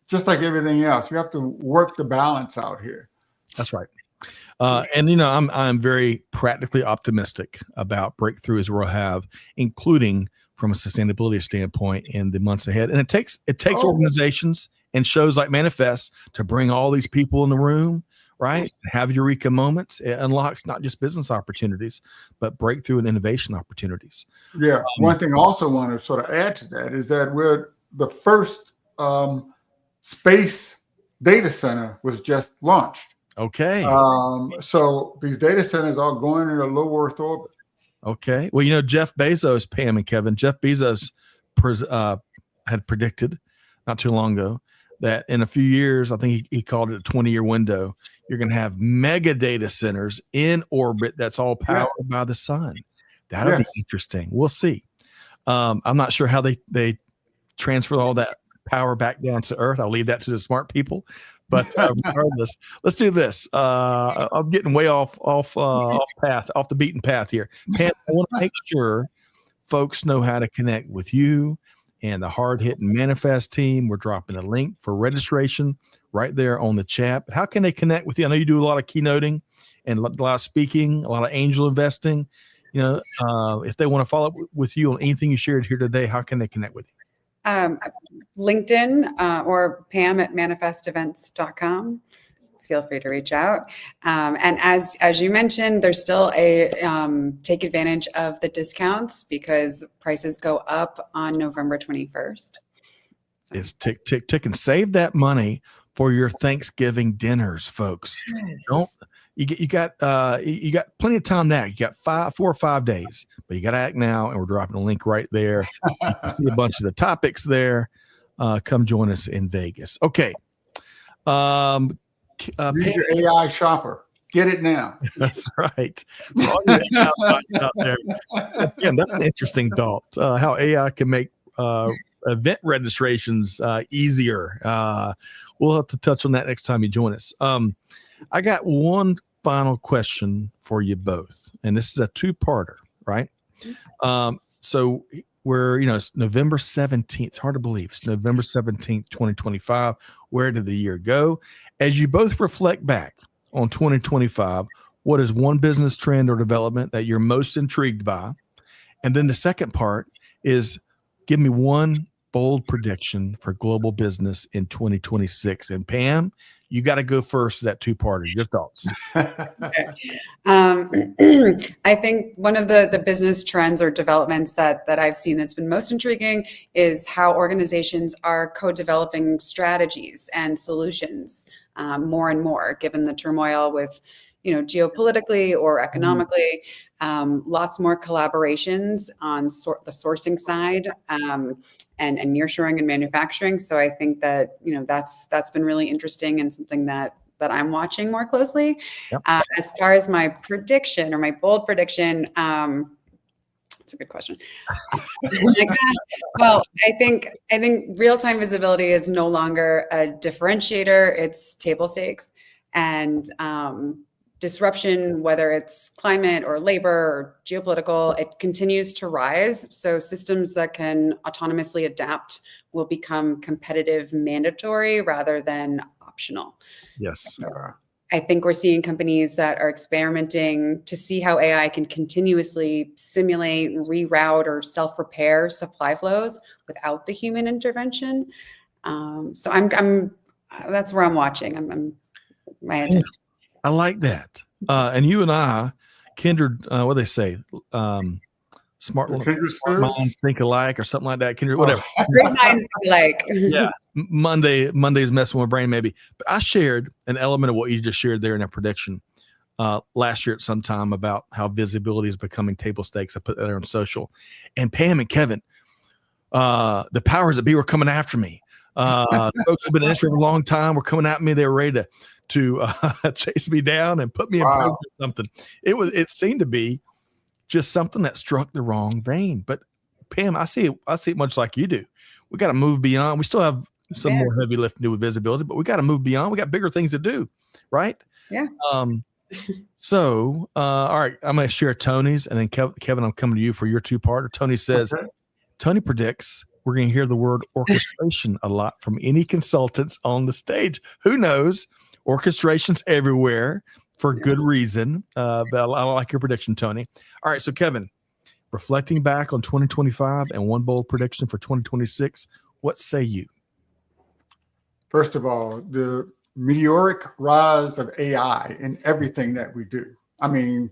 just like everything else, you have to work the balance out here. That's right. And I'm very practically optimistic about breakthroughs we'll have, including from a sustainability standpoint in the months ahead. And it takes organizations and shows like Manifest to bring all these people in the room, right? Have eureka moments. It unlocks not just business opportunities, but breakthrough and innovation opportunities. Yeah. One thing I also want to sort of add to that is that we're the first space data center was just launched. Okay. So these data centers are going into low Earth orbit. Okay. Well, Jeff Bezos, Pam and Kevin, Jeff Bezos had predicted not too long ago that in a few years, I think he called it a 20-year window, you're going to have mega data centers in orbit that's all powered by the sun. That'll be interesting. We'll see. I'm not sure how they transfer all that power back down to Earth. I'll leave that to the smart people. But regardless, let's do this. I'm getting way off the beaten path here. Pam, I want to make sure folks know how to connect with you and the Hard Hitting Manifest team. We're dropping a link for registration right there on the chat. But how can they connect with you? I know you do a lot of keynoting and a lot of speaking, a lot of angel investing. If they want to follow up with you on anything you shared here today, how can they connect with you? LinkedIn or Pam at manifestevents.com. Feel free to reach out. And as you mentioned, there's still a take advantage of the discounts because prices go up on November 21st. It's tick and save that money for your Thanksgiving dinners, folks. Yes. You got plenty of time now. You got 4 or 5 days, but you got to act now. And we're dropping a link right there. You can see a bunch of the topics there. Come join us in Vegas. Okay. Use your AI shopper. Get it now. That's right. For all you AI minds out there. Again, that's an interesting thought. How AI can make event registrations easier. We'll have to touch on that next time you join us. I got one final question for you both, and this is a two-parter, right? So we're, it's November 17th. It's hard to believe. It's November 17th, 2025. Where did the year go? As you both reflect back on 2025, what is one business trend or development that you're most intrigued by? And then the second part is give me one bold prediction for global business in 2026. And Pam, you got to go first for that two-parter. Your thoughts? I think one of the business trends or developments that I've seen that's been most intriguing is how organizations are co-developing strategies and solutions more and more, given the turmoil with, geopolitically or economically. Lots more collaborations on the sourcing side and nearshoring and manufacturing. So I think that that's been really interesting and something that I'm watching more closely. Yep. As far as my prediction or my bold prediction, that's a good question. Well, I think real-time visibility is no longer a differentiator; it's table stakes, and disruption, whether it's climate or labor or geopolitical, it continues to rise. So systems that can autonomously adapt will become competitive, mandatory rather than optional. Yes. I think we're seeing companies that are experimenting to see how AI can continuously simulate, reroute, or self-repair supply flows without the human intervention. So That's where I'm watching. I'm my attention. I like that. And you and I, kindred, what do they say? Smart minds think alike or something like that. Kindred, whatever. Great minds like. Yeah. Monday's messing with my brain maybe. But I shared an element of what you just shared there in that prediction last year at some time about how visibility is becoming table stakes. I put that there on social. And Pam and Kevin, the powers that be were coming after me. Folks have been in this for a long time. Were coming at me. They were ready to chase me down and put me in prison or something. It seemed to be just something that struck the wrong vein. But Pam, I see it much like you do. We got to move beyond. We still have some more heavy lifting to do with visibility, but we got to move beyond. We got bigger things to do, right? Yeah. So, all right, I'm going to share Tony's, and then Kevin, I'm coming to you for your two-parter. Tony says, Tony predicts we're going to hear the word orchestration a lot from any consultants on the stage. Who knows? Orchestration's everywhere for good reason. But I like your prediction, Tony. All right, so Kevin, reflecting back on 2025 and one bold prediction for 2026, what say you? First of all, the meteoric rise of AI in everything that we do. I mean,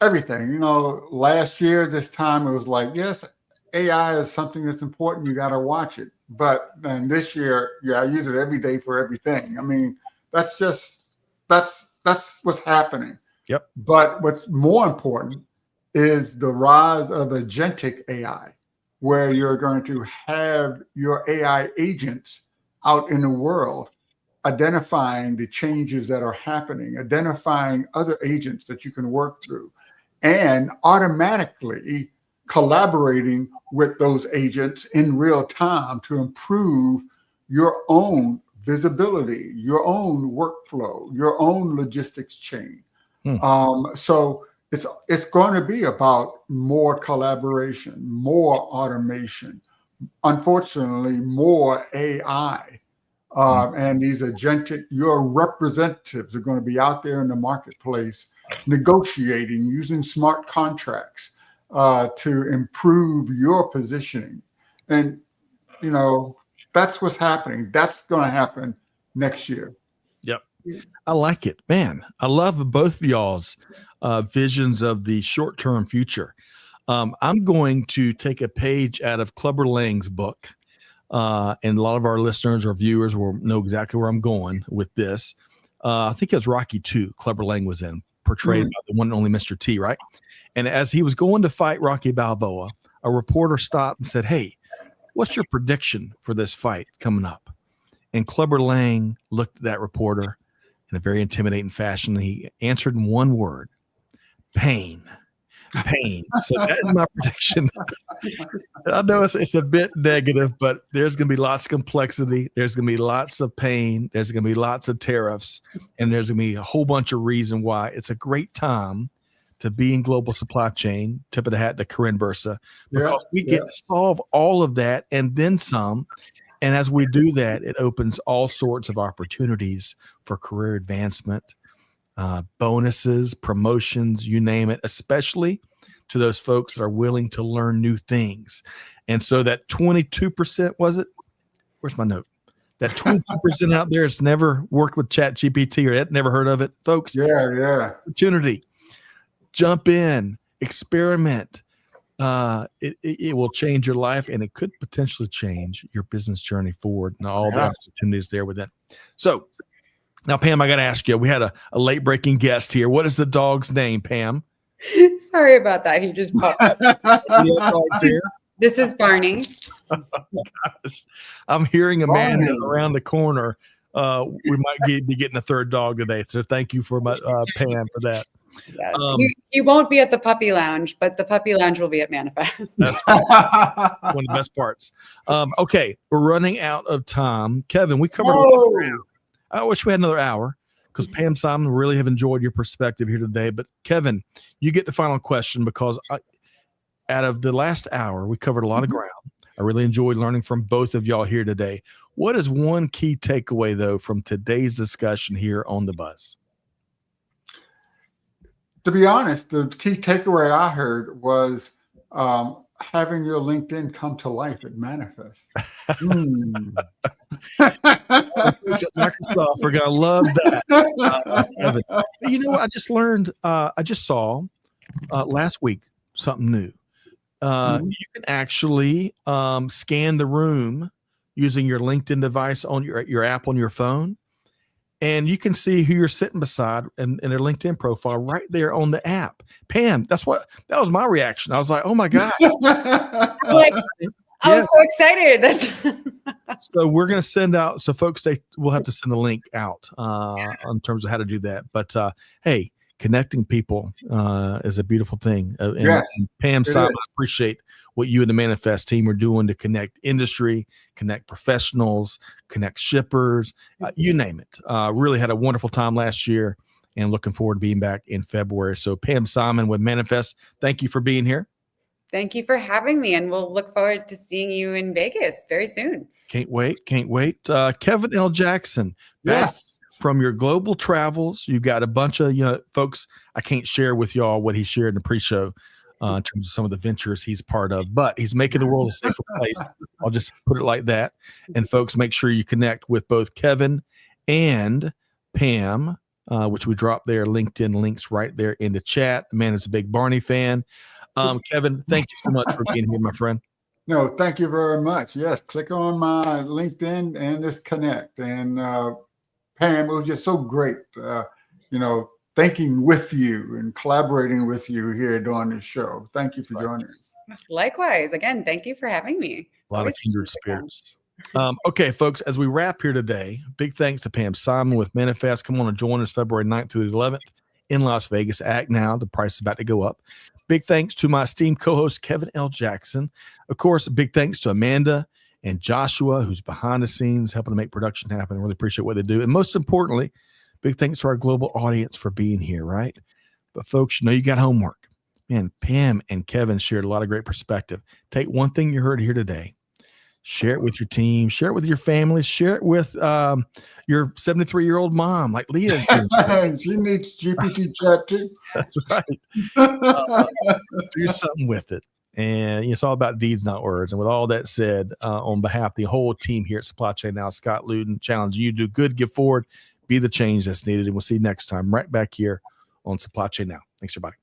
everything. You know, last year, this time, it was like, yes, AI is something that's important. You got to watch it. But then this year, I use it every day for everything. I mean, that's what's happening. Yep. But what's more important is the rise of agentic AI, where you're going to have your AI agents out in the world identifying the changes that are happening, identifying other agents that you can work through, and automatically collaborating with those agents in real time to improve your own visibility, your own workflow, your own logistics chain. So it's going to be about more collaboration, more automation, unfortunately, more AI. And these agentic, your representatives are going to be out there in the marketplace negotiating, using smart contracts to improve your positioning. And, you know, that's what's happening. That's going to happen next year. Yep. I like it, man. I love both of y'all's visions of the short-term future. I'm going to take a page out of Clubber Lang's book. And a lot of our listeners or viewers will know exactly where I'm going with this. I think it was Rocky II, Clubber Lang was in, portrayed by the one and only Mr. T, right? And as he was going to fight Rocky Balboa, a reporter stopped and said, "Hey, what's your prediction for this fight coming up?" And Clubber Lang looked at that reporter in a very intimidating fashion. And he answered in one word: pain. Pain. So that's my prediction. I know it's a bit negative, but there's going to be lots of complexity. There's going to be lots of pain. There's going to be lots of tariffs, and there's going to be a whole bunch of reason why it's a great time to be in global supply chain. Tip of the hat to Corinne Bursa, because we get to solve all of that and then some. And as we do that, it opens all sorts of opportunities for career advancement, bonuses, promotions, you name it, especially to those folks that are willing to learn new things. And so that 22%, was it? Where's my note? That 22% out there has never worked with Chat GPT or had never heard of it, folks. Yeah. Opportunity. Jump in, experiment. It will change your life, and it could potentially change your business journey forward and all the opportunities there with it. So now, Pam, I got to ask you, we had a late breaking guest here. What is the dog's name, Pam? Sorry about that. He just popped up. This is Barney. Oh, gosh. I'm hearing a man around the corner. We might be getting a third dog today. So thank you for Pam for that. Yes. You won't be at the puppy lounge, but the puppy lounge will be at Manifest. That's one of the best parts. Okay, we're running out of time. Kevin, we covered a lot of ground. I wish we had another hour because Pam Simon, really have enjoyed your perspective here today. But Kevin, you get the final question because out of the last hour, we covered a lot of ground. I really enjoyed learning from both of y'all here today. What is one key takeaway, though, from today's discussion here on The Buzz? To be honest, the key takeaway I heard was having your LinkedIn come to life at Manifest. The folks at Microsoft are gonna love that, Kevin. You know what? I just learned. I just saw last week something new. You can actually scan the room using your LinkedIn device on your app on your phone, and you can see who you're sitting beside and their LinkedIn profile right there on the app. Pam, that was my reaction. I was like, oh my God. Like, I was so excited. So we're going to send out, so folks, we'll have to send a link out in terms of how to do that. But hey, connecting people is a beautiful thing. And Pam Simon, I appreciate what you and the Manifest team are doing to connect industry, connect professionals, connect shippers, you name it. Really had a wonderful time last year and looking forward to being back in February. So Pam Simon with Manifest, thank you for being here. Thank you for having me, and we'll look forward to seeing you in Vegas very soon. Can't wait. Kevin L. Jackson, yes, from your global travels, you've got a bunch of folks. I can't share with y'all what he shared in the pre-show in terms of some of the ventures he's part of, but he's making the world a safer place. I'll just put it like that. And folks, make sure you connect with both Kevin and Pam, which we dropped their LinkedIn links right there in the chat. The man is a big Barney fan. Kevin, thank you so much for being here, my friend. No, thank you very much. Yes, click on my LinkedIn and just connect. And Pam, it was just so great, thinking with you and collaborating with you here during this show. Thank you for joining us. Likewise. Again, thank you for having me. A lot of kindred spirits. Okay, folks, as we wrap here today, big thanks to Pam Simon with Manifest. Come on and join us February 9th through the 11th in Las Vegas. Act now. The price is about to go up. Big thanks to my esteemed co-host, Kevin L. Jackson. Of course, big thanks to Amanda and Joshua, who's behind the scenes helping to make production happen. I really appreciate what they do. And most importantly, big thanks to our global audience for being here, right? But folks, you got homework. Man, Pam and Kevin shared a lot of great perspective. Take one thing you heard here today, share it with your team, share it with your family, share it with your 73-year-old mom, like Leah's doing. She needs GPT chat too. That's right. Do something with it. And it's all about deeds, not words. And with all that said, on behalf of the whole team here at Supply Chain Now, Scott Luton, challenge you to do good, give forward, be the change that's needed. And we'll see you next time right back here on Supply Chain Now. Thanks, everybody.